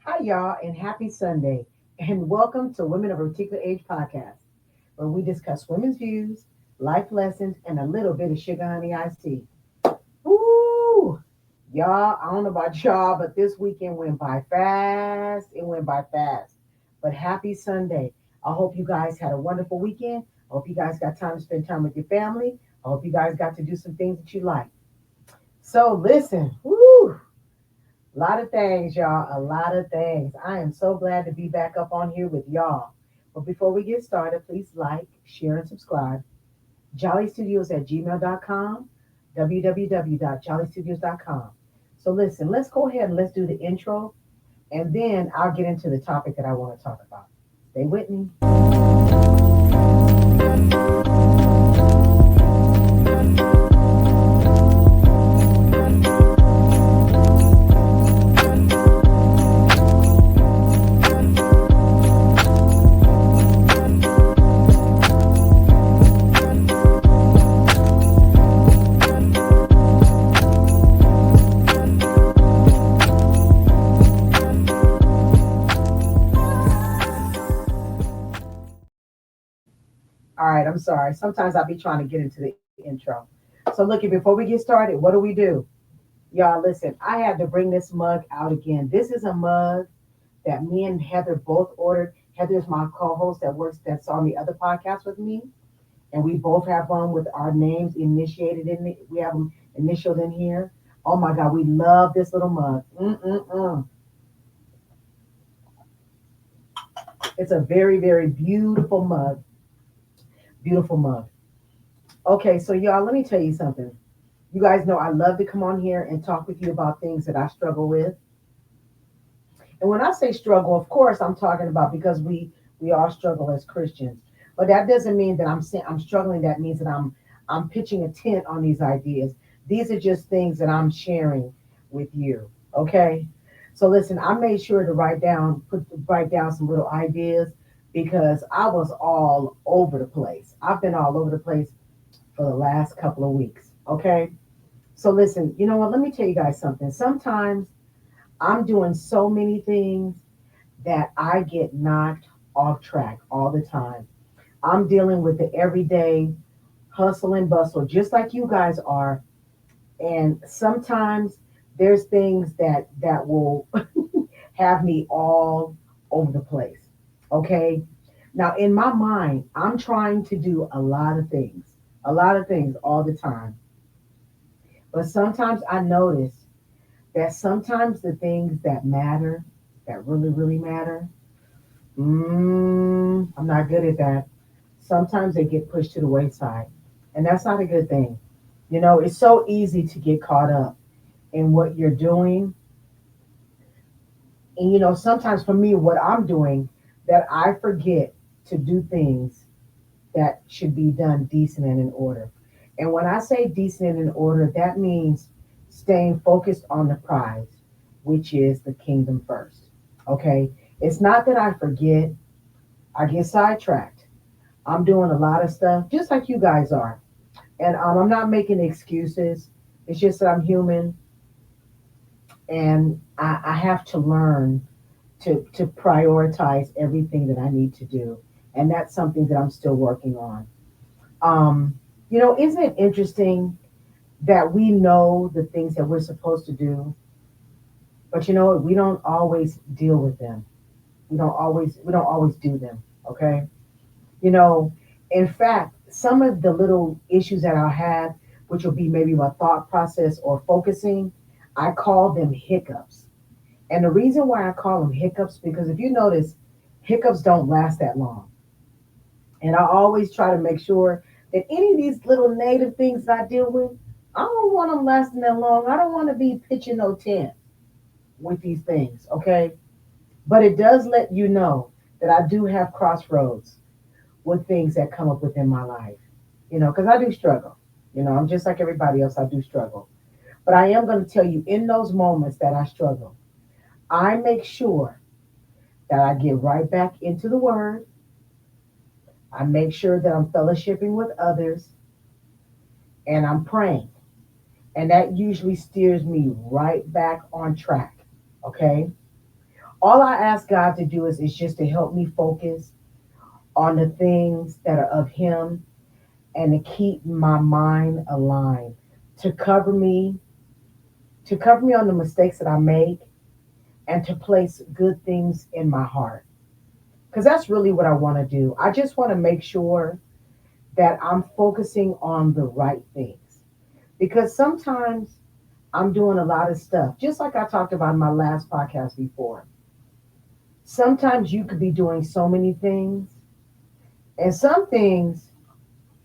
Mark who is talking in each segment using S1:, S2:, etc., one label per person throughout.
S1: Hi, y'all, and happy Sunday, and welcome to Women of a Particular Age podcast, where we discuss women's views, life lessons, and a little bit of sugar honey iced tea. Woo! Y'all, I don't know about y'all, but this weekend went by fast. It went by fast. But happy Sunday. I hope you guys had a wonderful weekend. I hope you guys got time to spend time with your family. I hope you guys got to do some things that you like. So listen, woo! A lot of things, y'all. A lot of things. I am so glad to be back up on here with y'all. But before we get started, please like, share, and subscribe. JollyStudios at gmail.com, www.jollystudios.com. So listen, let's go ahead and let's do the intro, and then I'll get into the topic that I want to talk about. Stay with me. All right, I'm sorry. Sometimes I'll be trying to get into the intro. So, looky, before we get started, what do? Y'all, listen, I had to bring this mug out again. This is a mug that me and Heather both ordered. Heather's my co-host that's on the other podcast with me, and we both have them with our names initiated in it. We have them initialed in here. Oh my God, we love this little mug. Mm-mm-mm. It's a very, very beautiful mug. Beautiful mug. Okay, so y'all, let me tell you something. You guys know I love to come on here and talk with you about things that I struggle with. And when I say struggle, of course, I'm talking about because we all struggle as Christians. But that doesn't mean that I'm saying I'm struggling. That means that I'm pitching a tent on these ideas. These are just things that I'm sharing with you. Okay. So listen, I made sure to write down some little ideas because I was all over the place. I've been all over the place for the last couple of weeks. Okay. So listen, you know what? Let me tell you guys something. Sometimes I'm doing so many things that I get knocked off track all the time. I'm dealing with the everyday hustle and bustle, just like you guys are. And sometimes there's things that will have me all over the place. Okay. Now, in my mind, I'm trying to do a lot of things all the time. But sometimes I notice that sometimes the things that matter, that really, really matter, I'm not good at that. Sometimes they get pushed to the wayside, and that's not a good thing. You know, it's so easy to get caught up in what you're doing. And, you know, sometimes for me, what I'm doing, that I forget to do things that should be done decent and in order. And when I say decent and in order, that means staying focused on the prize, which is the kingdom first. Okay? It's not that I forget, I get sidetracked. I'm doing a lot of stuff just like you guys are. And I'm not making excuses. It's just that I'm human and I have to learn to prioritize everything that I need to do. And that's something that I'm still working on. Um, you know, isn't it interesting that we know the things that we're supposed to do, but you know, we don't always deal with them. We don't always do them. Okay. You know, in fact, some of the little issues that I'll have, which will be maybe my thought process or focusing, I call them hiccups. And the reason why I call them hiccups, because if you notice, hiccups don't last that long. And I always try to make sure that any of these little negative things that I deal with, I don't want them lasting that long. I don't want to be pitching no tent with these things, okay? But it does let you know that I do have crossroads with things that come up within my life, you know, because I do struggle. You know, I'm just like everybody else, I do struggle. But I am going to tell you in those moments that I struggle, I make sure that I get right back into the word. I make sure that I'm fellowshipping with others and I'm praying. And that usually steers me right back on track. Okay. All I ask God to do is just to help me focus on the things that are of Him and to keep my mind aligned, to cover me, to cover me on the mistakes that I make, and to place good things in my heart. Because that's really what I want to do. I just want to make sure that I'm focusing on the right things. Because sometimes I'm doing a lot of stuff, just like I talked about in my last podcast before. Sometimes you could be doing so many things, and some things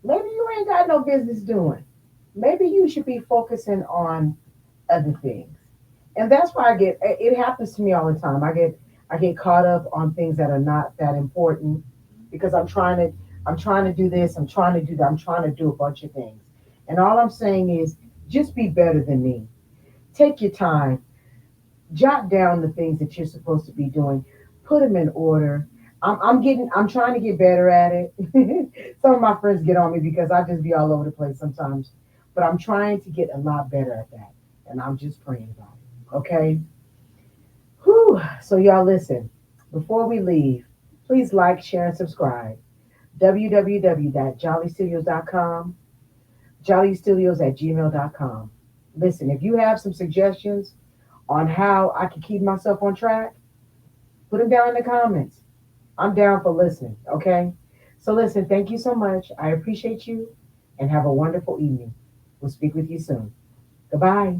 S1: maybe you ain't got no business doing. Maybe you should be focusing on other things. And that's why it happens to me all the time. I get caught up on things that are not that important because I'm trying to do this, I'm trying to do that, I'm trying to do a bunch of things. And all I'm saying is just be better than me. Take your time, jot down the things that you're supposed to be doing, put them in order. I'm trying to get better at it. Some of my friends get on me because I just be all over the place sometimes, but I'm trying to get a lot better at that, and I'm just praying about it. Okay. Whew. So y'all listen. Before we leave, please like, share, and subscribe. www.jollystudios.com, jollystudios@gmail.com. Listen, if you have some suggestions on how I can keep myself on track, put them down in the comments. I'm down for listening, okay? So listen, thank you so much. I appreciate you and have a wonderful evening. We'll speak with you soon. Goodbye.